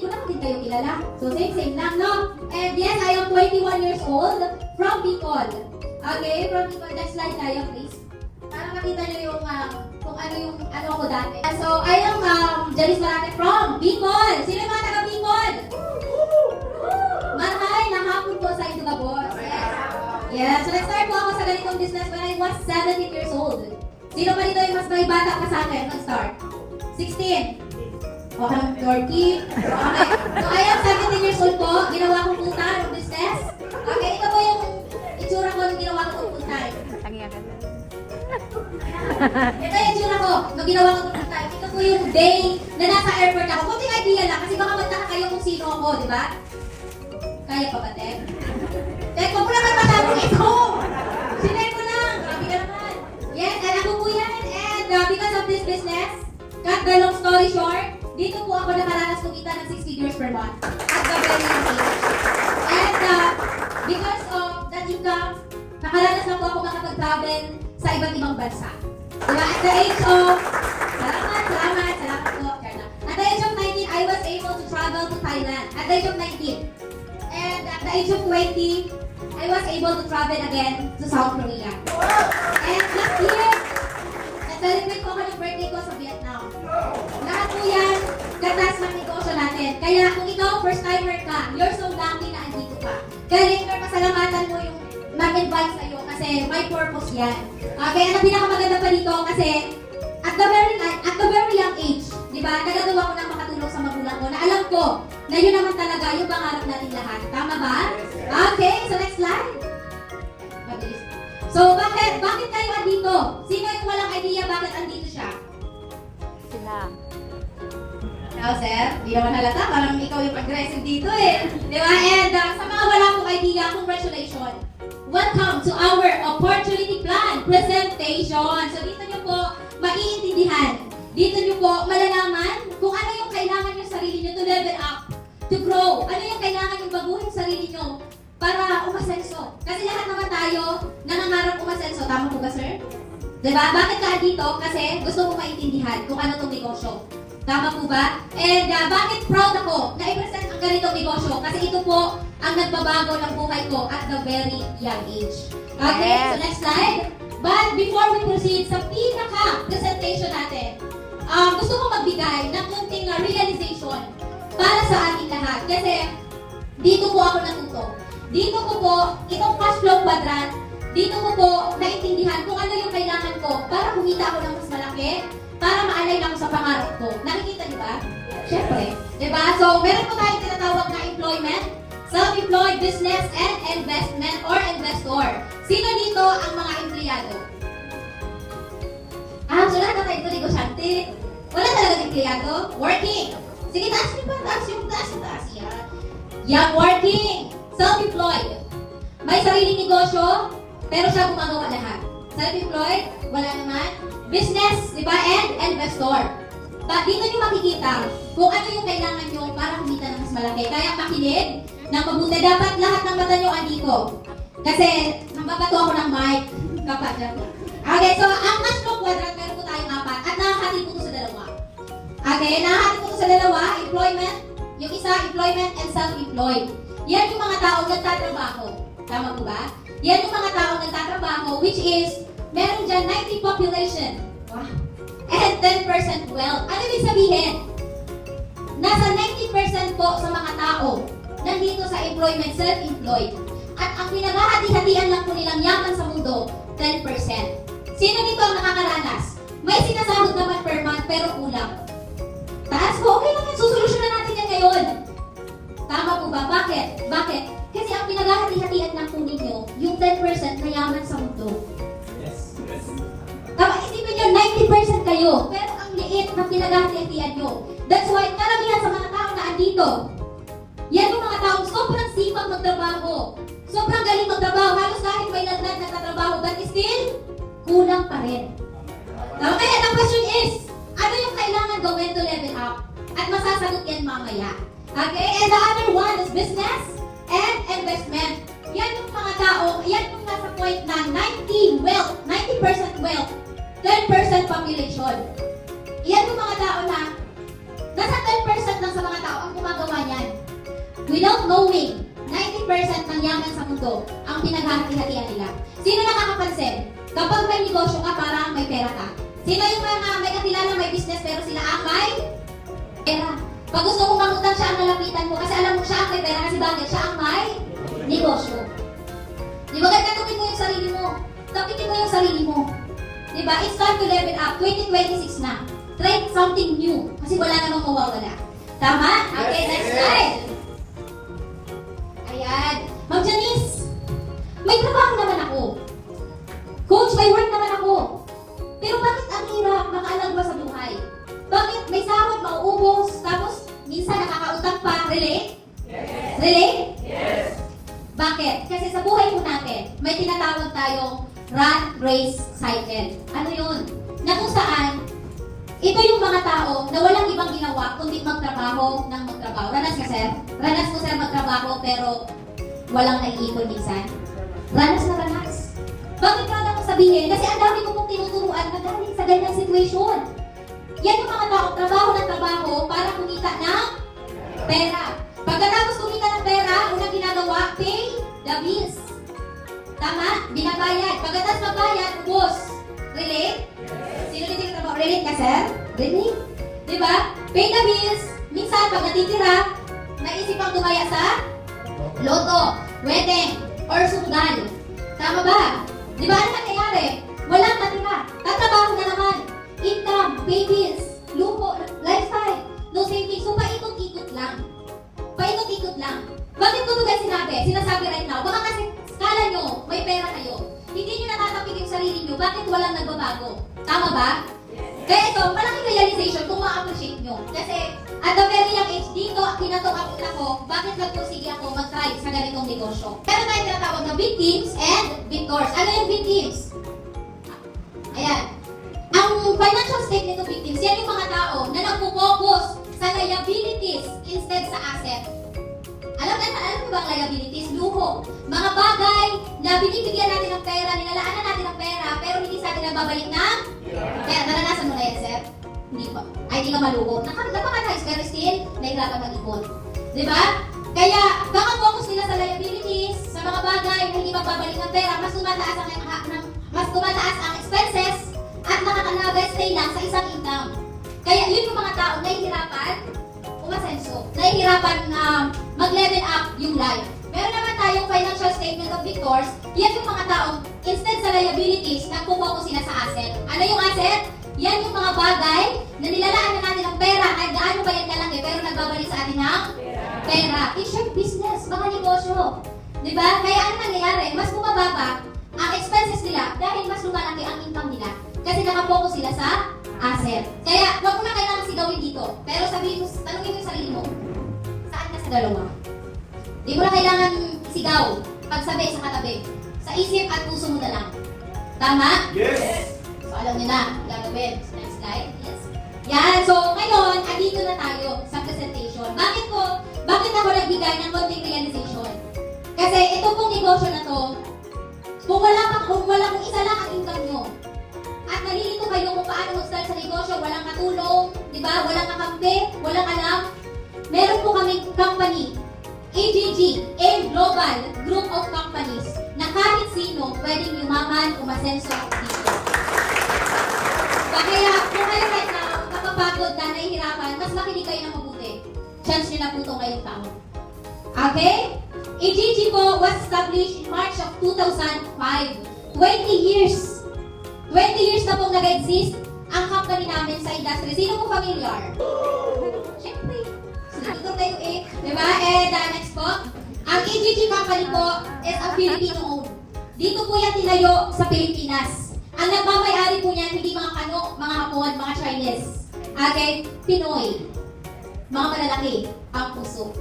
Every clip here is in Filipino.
ko naman din kayo kilala. So, same lang, no? And yes, I am 21 years old from Bicol. Okay, from Bicol. Next slide tayo, please. Para makita nyo yung, kung ano ko dati. So, I am Janice Marate from Bicol. Sino yung mga taga Bicol? Marhay, nahapon po sa inyo, boss. Yes. So, nag-start po ako sa ganitong business when I was 17 years old. Sino pa dito yung mas may bata pa sa akin nag-start? 16. Okay, 30. Okay. So, I am 17 years old po. Ginawa ko full-time business. Okay, ito po yung itsura ko nung ginawa ko full-time. Ito yung itsura ko nung ginawa ko full-time. Ito po yung day na nasa airport ako. Kunting idea lang kasi baka magtaka kayo kung sino ako, di ba? Kaya pa ba, Ted? Ted, kung ko naman matanong ito! Sinay ko lang! Grabe ka naman! Yes, and ako po yan. And because of this business, cut the long story short, dito po ako nakaranas kumita ng 6 figures per month at the very young age. And because of that income, nakaranas na po ako makapag-travel sa iba't ibang bansa. Diba? At the age of, salamat po, Carla. At the age of 19, I was able to travel to Thailand. At the age of 19. And at the age of 20, I was able to travel again to South Korea. And last year, nag-celebrate ko ako ng birthday ko sa Vietnam. Lahat po yan, gatas ng negosyo natin. Kaya kung ikaw, first timer ka, you're so lucky na andito ka. Kaya later, pasalamatan mo yung mag-invite sa'yo kasi may purpose yan. Kaya ang pinakamaganda pa dito kasi at the very young age, di ba, nagagawa ko ng makatulong sa magulang ko na alam ko na yun naman talaga yung pangarap natin lahat. Tama ba? Okay, so next slide. Mabilis. So, bakit kayo andito? Sino yung walang idea bakit andito siya? Sila. Now, sir, di naman halata. Parang ikaw yung aggressive dito eh. Di ba? And sa mga wala pong idea, congratulations. Welcome to our opportunity plan presentation. So, dito nyo po maiintindihan. Dito nyo po malalaman kung ano yung kailangan yung sarili nyo to level up, to grow. Ano yung kailangan yung baguhin sa sarili nyo para umasenso. Kasi lahat naman tayo nangangarap umasenso. Tama po ba, sir? Diba? Bakit ka dito? Kasi gusto mo maintindihan kung ano itong negosyo. Tama po ba? And bakit proud ako na i-present ang ganitong negosyo? Kasi ito po ang nagbabago ng buhay ko at the very young age. Okay, so next slide. But before we proceed sa pinaka-presentation natin, gusto ko magbigay ng kunting realization para sa ating lahat. Kasi dito po ako natuto. Dito ko po, itong cash flow quadrant, dito ko po naintindihan kung ano yung kailangan ko para kumita ako ng mas malaki, para ma-align ako sa pangarap ko. Nakikita niyo ba? Siyempre. Diba? So, meron po tayong tinatawag na employment, self-employed business, and investment or investor. Sino dito ang mga empleyado? So lahat na tayo dito, negosyante. Wala talaga empleyado? Working. Sige, taas niyo pa. Taas. Yan, working. Self-employed. May sariling negosyo, pero siya gumagawa lahat. Self-employed, wala naman. Business, di ba? And investor. Dito nyo makikita kung ano yung kailangan nyo para kumita ng mas malaki. Kaya makinig ng mabuti. Dapat lahat ng mata nyo andito. Kasi, nambabato ako ng mic. Kapag dyan po. Okay, so ang cash flow quadrant, meron po tayong 4. At nakakati po ito sa dalawa. Okay, nakakati po ito sa dalawa. Employment. Yung isa, employment and self-employed. Yan yung mga taong nagtatrabaho. Tama po ba? Yan yung mga taong nagtatrabaho, which is, meron dyan 90 population. Wow. And 10% wealth. Ano ibig sabihin? Nasa 90% po sa mga tao nandito sa employment, self-employed. At ang pinaghahati-hatian lang po nilang yaman sa mundo, 10%. Sino dito ang nakakaranas? May sinasahod naman per month pero kulang. Taas po, okay naman. Susolusyonan natin yan ngayon. Tama po ba? Bakit? Kasi ang pinaghahati-hatian lang po ninyo, yung 10% na yaman sa mundo. Tama, isipin nyo, 90% kayo, pero ang liit na pinaghahati-hatian nyo. That's why, karamihan sa mga tao na andito, yan yung mga taong sobrang sipag magtrabaho. Sobrang galing magtrabaho. Halos kahit may lagnat na tatrabaho, but still, kulang pa rin. Okay, the question is, ano yung kailangan gawin to level up? At masasagot yan mamaya. Okay, and the other one is business and investment. Yan yung mga tao, yan yung nasa point na 90% wealth, 10% population. Yan yung mga tao na nasa 10% lang sa mga tao ang gumagawa makakagawa niyan. Without knowing, 90% ng yaman sa mundo ang pinaghahati-hatian nila. Sino nakakapansin? Kapag may negosyo ka, parang may pera ka. Sino yung mga may kakilala, may business, pero sila ang may pera. Pag gusto mong mangutang, siya ang nalapitan mo kasi alam mo siya ang may pera kasi bakit? Siya ang may negosyo. Di ba? Kaya tanungin mo yung sarili mo. Tapitin mo yung sarili mo. Di ba? It's time to level up. 2026 na. Try something new. Kasi wala namang mawawala. Tama? Okay, next slide. Ayan. Ma'am Janice, may trabaho naman ako. Coach, may work naman ako. Pero bakit ang hirap makaalagwa sa buhay? Bakit may sahod, mauubos, tapos minsan nakakautang pa? Relate? Yes. Relate? Yes. Bakit? Kasi sa buhay po natin, may tinatawag tayong rat race cycle. Ano yun? Na kung saan, ito yung mga tao na walang ibang ginawa kundi magtrabaho ng magtrabaho. Ranas ka, sir? Ranas ko, sir, magtrabaho pero walang naiipon minsan. Ranas na ranas. Bakit ka lang sabihin? Kasi ang dami ko pong tinuturuan na galing sa ganyang situation. Yan yung mga tao, trabaho ng trabaho para kumita ng pera. Pagkatapos kumita ng pera, unang ginagawa, pay the bills. Tama? Binabayad. Pagkatapos magbayad, ubos. Relate? Sino dito yung trabaho? Relate ka, sir? Relate? Diba? Pay the bills. Minsan, pag natitira, naisip ang tumaya sa loto, wedding, or sunggal. Tama ba? Di ba ano nangyayari? Walang natira. Tatrabaho na naman. Income, pay bills, luho, lifestyle, no savings. So, paikot-ikot lang. Paikot-ikot lang. Bakit ko ito guys sinasabi right now? Baka kasi skala nyo, may pera kayo. Hindi nyo natatapik yung sarili nyo. Bakit walang nagbabago? Tama ba? Kaya ito, malaking realization kung ma-appreciate nyo. Kasi, at the very young age, dito, kinatok ang utak ko, bakit nagpursige ako mag-try sa ganitong negosyo? Pero tayo tinatawag na victims and victors. Ano yung victims? Ayan. Ang financial state nito victims, yan yung mga tao na nagpo-focus sa liabilities instead sa asset. Alam mo ba ang liabilities? Luho. Mga bagay na binibigyan natin ng pera, nilalaanan natin ng pera, pero hindi sa atin nababalik ng pera. Naranasan mo na yan, sir? Hindi pa. Ay, hindi ka maluho. Napaka-nice, pero still, nahirapan mag-ipon. Diba? Kaya, baka focus nila sa liabilities, sa mga bagay na hindi magbabalik ng pera, mas tumataas ang expenses, at nakaka-stay lang sa isang income. Kaya, yun yung mga tao nahihirapan umasenso, nahihirapan mag-level up yung life. Meron naman tayong financial statement of victors, yan yung mga taong instead sa liabilities, nagpo-focus sila sa asset. Ano yung asset? Yan yung mga bagay na nilalaan na natin ng pera, kahit gaano ba yan kalaki, pero nagbabalik sa atin ng pera. It's your business, mga negosyo. Diba? Kaya ano nangyayari? Mas bumababa ang expenses nila dahil mas lumalaki ang income nila. Kasi nakapokus sila sa asset. Kaya, wag mo na kailangan sigawin dito. Pero sabihin mo, tanungin mo yung sarili mo, saan ka sa dalawa? Di mo na kailangan sigaw, pagsabi sa katabi. Sa isip at puso mo na lang. Tama? Yes! So, alam niyo na, gagawin. Next slide. Yes. Yan. So, ngayon, andito na tayo sa presentation. Bakit ako nagbigay ng konting realization? Kasi ito pong negosyo na to, kung isa lang ang income nyo, at nalilito kayo kung paano mag-start sa negosyo, walang katulong, di ba? Walang kakampi, walang alam. Meron po kaming company, AGG, A Global Group of Companies, na kahit sino pwedeng yumaman, umasenso dito. Kaya kung kayo right now, kapapagod na, nahihirapan, mas makinig kayo ng mabuti. Chance nyo na po ito ngayong taon. Okay? AGG po was established in March of 2005. 20 years. 20 years na pong nag-exist ang company namin sa industry. Sino po familiar? Siyempre. Sinuturo tayo eh. Diba? And next po. Ang AGG company po is a Filipino-owned. Dito po yan tinayo sa Pilipinas. Ang nagmamayari po niyan, hindi mga Kano, mga Hapon, mga Chinese. Okay? Pinoy. Mga malalaki ang puso.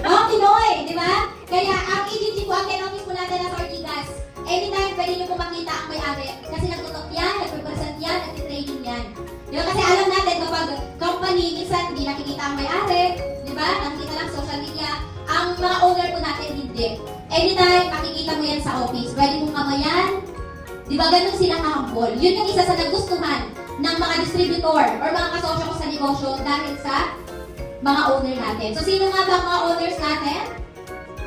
Mga Pinoy, di ba? Kaya ang AGG po, ang head office po natin na sa Ortigas. Anytime, pwede nyo po makita ang may-ari. Kasi nagtutok yan, nagpe-present yan, nagtitraining yan. Di ba? Kasi alam natin kapag company, minsan hindi nakikita ang may-ari. Di ba? Nakikita lang social media. Ang mga owner po natin, hindi. Anytime, makikita mo yan sa office. Pwede mong kamayan. Di ba? Ganun sila kahambol. Yun yung isa sa nagustuhan ng mga distributor or mga kasosyo ko sa negosyo dahil sa mga owner natin. So, sino nga ba ang mga owners natin?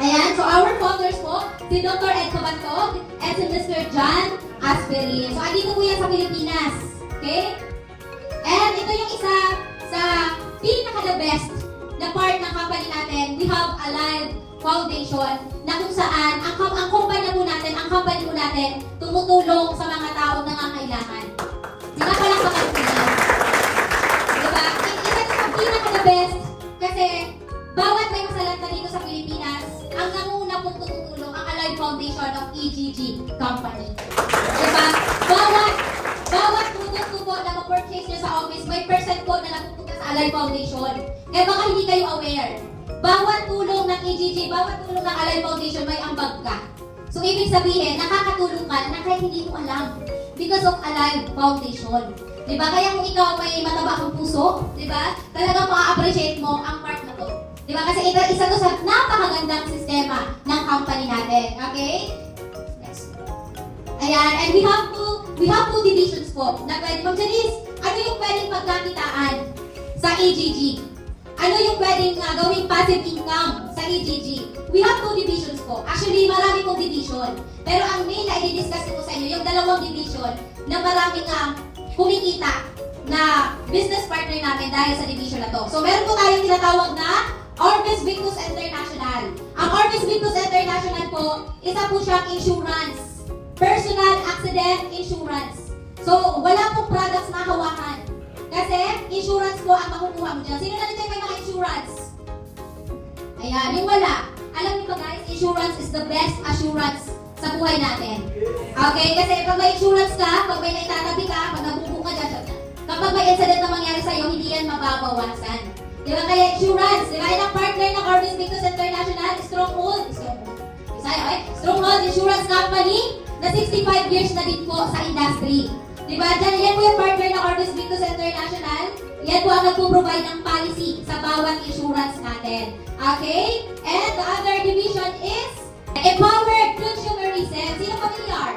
Ayan, so our founders po, si Dr. Ed Cabantog at si Mr. John Asperin. So, andito po yan sa Pilipinas. Okay? And ito yung isa sa pinaka-the best na part ng company natin. We have Alive Foundation na kung saan ang company po natin, ang company po natin, tumutulong sa mga taong nangangailangan. Pinapalakpakan po yan. Diba? Isa sa pinaka-the best kasi bawat may masalanta dito sa Pilipinas, ang nanguna pong tutulong ang Alive Foundation of EGG Company. Diba? Bawat tubo na ma-purchase nyo sa office, may percent po na napupunta sa Alive Foundation. Kaya baka hindi kayo aware. Bawat tulong ng EGG, bawat tulong ng Alive Foundation, may ambag ka. So, ibig sabihin, nakakatulong ka na kahit hindi mo alam. Because of Alive Foundation. Diba? Kaya kung ikaw may mataba kang puso, diba? Talagang ma-appreciate mo ang part na to. Diba? Kasi isa to sa napakagandang sistema ng company natin. Okay? Next. Ayan. And we have two divisions po. Na pwede, Ma'am Janice, ano yung pwedeng pagkakitaan sa EGG? Ano yung pwedeng gawing passive income sa EGG? We have two divisions po. Actually, marami pong division. Pero ang main na i-discuss ko sa inyo, yung dalawang division na maraming kumikita na business partner namin dahil sa division na to. So, meron po tayong tinatawag na Orbis Victus International. Ang Orbis Victus International po, isa po siyang insurance. Personal accident insurance. So, wala pong products na hawakan. Kasi, insurance po ang makukuha mo dyan. Sino na dito yung may mga insurance? Ayan, yung wala. Alam niyo ba guys, insurance is the best assurance sa buhay natin. Okay? Kasi pag may insurance ka, pag may naitatabi ka, pag nabubo ka dyan, kapag may incident na mangyari sa'yo, hindi yan mababawasan. Di ba? Kaya insurance, di ba? Yan ang partner ng Orbis Victus International, Stronghold. Stronghold Insurance Company na 65 years na din po sa industry. Di ba? Yan po yung partner ng Orbis Victus International. Yan po ang nagpo-provide ng policy sa bawat insurance natin. Okay? And the other division is Empowered Consumerism. Sino familiar?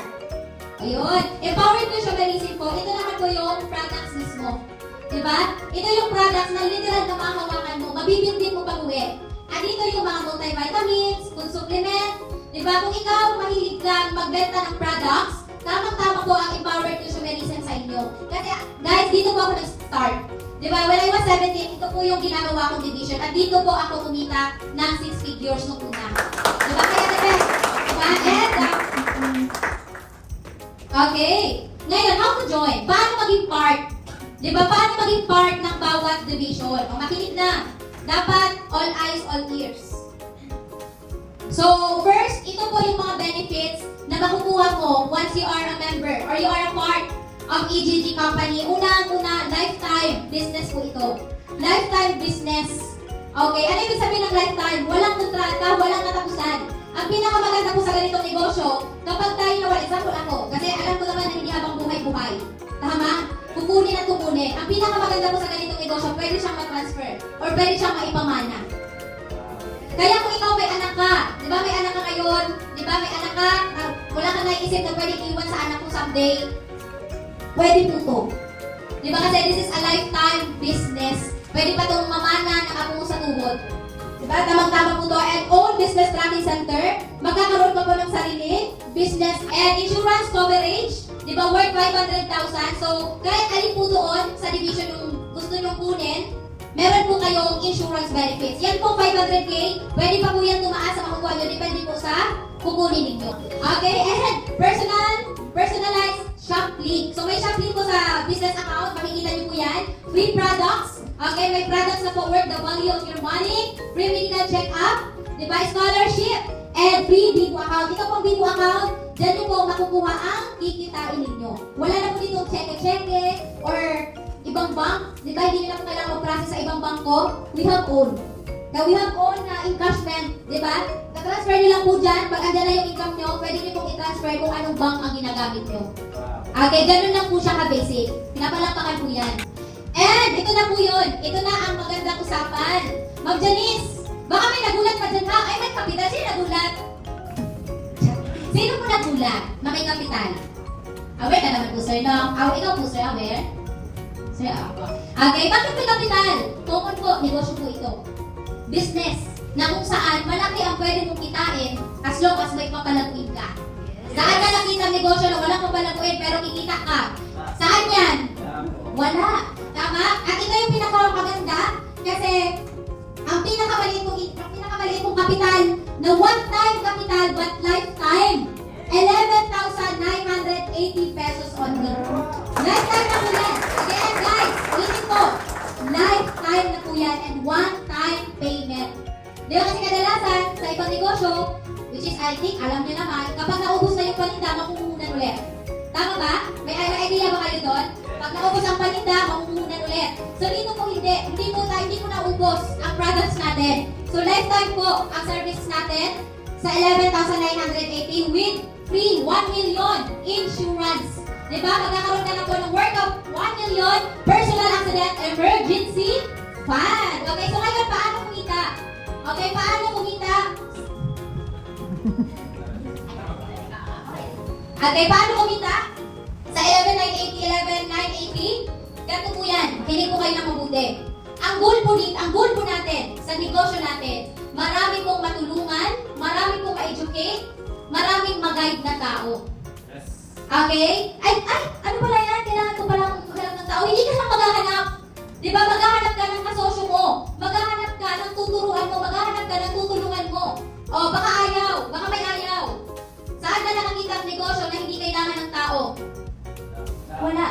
Ayun. Empowered Consumerism po, ito naman po yung products mismo. Diba? Ito yung products na literal na mahawakan mo, mabibindin mo pag-uwi. At dito yung mga multivitamins, food supplement. Diba? Kung ikaw mahilig kang magbenta ng products, tamang-tama po ang Empowered Consumerism sa inyo. Kasi guys, dito po ako nag-start. Diba? When I was 17, ito po yung ginagawa kong division. At dito po ako kumita ng 6 figures nung una. Diba? Kaya the best. Diba? And, okay. Ngayon, how to join? Paano maging part? Diba? Paano maging part ng bawat division? O, makinig na. Dapat all eyes, all ears. So, first, ito po yung mga benefits na makukuha mo once you are a member or you are a part of EGG Company. Unang-una, lifetime business po ito. Lifetime business. Okay, ano ibig sabihin ng lifetime? Walang kontrata, walang katapusan. Ang pinakamaganda po sa ganitong negosyo, kapag tayo nawala, example ako, kasi alam ko naman na hindi habang buhay-buhay. Tama? Kukunin at kukunin. Ang pinakamaganda po sa ganitong negosyo, pwede siyang ma-transfer or pwede siyang maipamana. Kaya kung ikaw may anak ka, di ba may anak ka ngayon, di ba may anak ka, wala kang naiisip na pwede iwan sa anak mo someday, pwede po to. Di ba kasi this is a lifetime business. Pwede pa itong mamana ng apo mo sa tuhod. Di ba? Tamang-tama po to. And own business tracking center. Magkakaroon ka po ng sarili, business and insurance coverage. Di ba? Worth 500,000. So, kahit alin po doon sa division yung gusto nyong kunin, meron po kayong insurance benefits. Yan po 500K. Pwede pa po yan tumaas sa makukuha nyo. Depende po sa kukunin ninyo. Okay? And personalized shop link. So, may shop link po sa business account. Makikita nyo po yan. Free products. Okay? May products na po worth the value of your money. Free medical check-up. Diba? Scholarship. And free Bibo account. Ito pong Bibo account, dyan nyo po makukuha ang kikitain ninyo. Wala na po dito cheque-cheque or ibang bank. Diba? Hindi nyo na po kailangan mag-process sa ibang bangko. We have own. Now, we have own na encashment. Diba? Na-transfer nyo lang po dyan. Pag andyan na yung income nyo, pwede nyo pong i-transfer kung anong bank ang ginagamit nyo. Okay, ganun lang po siya ka-basic. Pinapalampakan po yan. And, ito na po yun. Ito na ang magandang usapan. Ma'am Janice, baka may nagulat pa dyan ha? Ay, may kapital. Sino nagulat? Sino po nagulat na may kapital? Aware ka naman po, sir, no? Ikaw po, sir, aware? Saya ako. Okay, bakit may kapital? Common po, negosyo po ito. Business, na kung saan malaki ang pwede mong kitain as long as may papalaguin ka. Saan ka nakita ang negosyo na walang papalaguin pero kikita ka? Saan yan? Wala. Tama? At ito yung pinakamaganda kasi ang pinakamaliit kong kapital na one-time capital but lifetime 11,980 pesos only. Lifetime na po yan. Again guys, ulitin po. Lifetime na po yan and one-time payment. Di ba kasi kadalasan sa ibang negosyo, which is I think, alam niyo naman, kapag naubos na yung paninda, makukunan ulit. Tama ba? May idea ba kayo doon? Pag naubos ang paninda, makukunan ulit. So dito po hindi po naubos ang products natin. So lifetime po ang service natin sa 11,980 with free 1 million insurance. Diba? Magkakaroon ka na po ng worth of 1 million personal accident emergency fund. Okay, so ngayon paano kumita? Okay, paano kumita? Okay, paano kumita? Sa 11,980, ganito po yan. Hindi po kayo na mabuti. Ang goal po natin sa negosyo natin, marami pong matulungan, marami pong ma-educate, maraming mag-guide na tao. Okay? Ano pala yan? Kailangan ko palang maghanap ng tao. Hindi ka lang maghahanap. Di ba? Maghahanap ka ng kasosyo mo. Maghahanap ka ng tuturuan mo. Maghahanap ka ng tutulungan mo. O, baka ayaw. Baka may ayaw. Saan ka nakakita ang negosyo na hindi kailangan ng tao? Wala.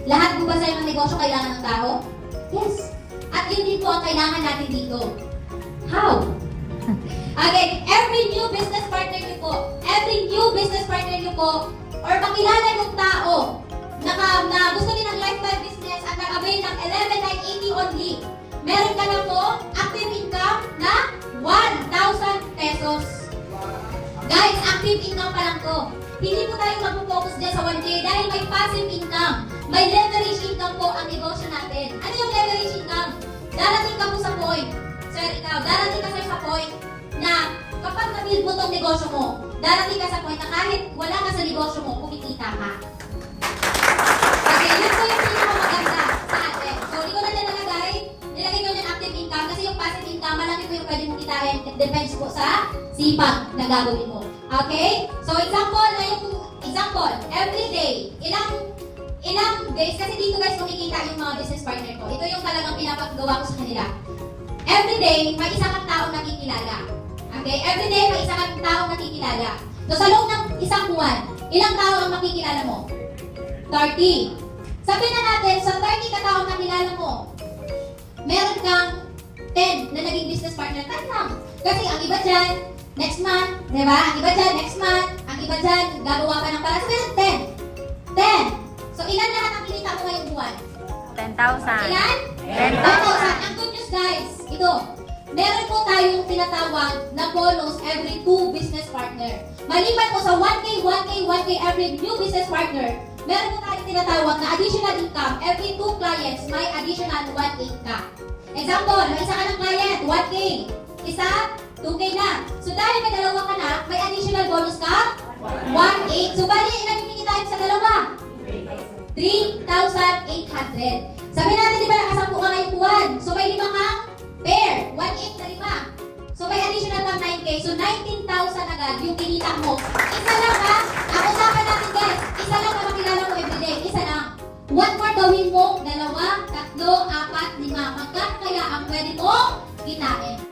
Lahat po ba sa ng negosyo kailangan ng tao? Yes. At yun din po ang kailangan natin dito. How? Okay, every new business partner nyo po, or makilala yung tao na gusto din ng lifetime business at nag-avail ng 11,980 only, meron ka na po active income na 1,000 pesos. Guys, active income pa lang to. Hindi po tayo mag-focus dyan sa 1K dahil may passive income. May leverage income po ang negosyo natin. Ano yung leverage income? Darating ka po sa point, sir, darating ka sa point na kapag na-build mo tong negosyo mo, darating ka sa point na kahit wala ka sa negosyo mo, kumikita ka. Okay, yun po yung pinakamaganda sa atin. So, hindi ko na nilagay ko ng active income kasi yung passive income, malaki po yung pwede mong kitain. It depends po sa sipag na gagawin mo. Okay? So, example, every day, ilang days, kasi dito guys kumikita yung mga business partner ko. Ito yung talagang pinapagawa ko sa kanila. Every day, may isa kang taong nakikilala. Okay? Every day, may isa kang taong nakikilala. So, sa loob ng isang buwan, ilang tao ang makikilala mo? 30. Sabihin na natin, sa 30 ka taong nakilala mo, meron kang 10 na naging business partner. 10 lang. Kasi ang iba dyan, next month, di ba? Ang iba dyan, next month. Ang iba dyan, gagawa ka ng para. Sabihin 10. 10. So, ilan lahat ang kinita mo ngayong buwan? 10,000. Ilan? 10,000. Ang good news guys, ito, meron po tayong tinatawag na bonus every 2 business partner. Maliban po sa 1K every new business partner, meron po tayong tinatawag na additional income. Every 2 clients, may additional 1K ka. Example, may isa ka ng client, 1K. Isa, 2K na. So dahil may dalawa ka na, may additional bonus ka, 1K. So bali, ilan yung kikitain sa dalawa? 3,800. Sabi natin, di ba nakasampu ka ngayong buwan? So may 5 kang pair. 1,800 na 5. So may additional pang 9K. So 19,000 agad yung kinita mo. Isa lang ha. Ang usapan natin guys, isa lang na makilala mo everyday. Isa lang. What more gawin mo? 2, 3, 4, 5. Magkano kaya ang pwede mong kitain?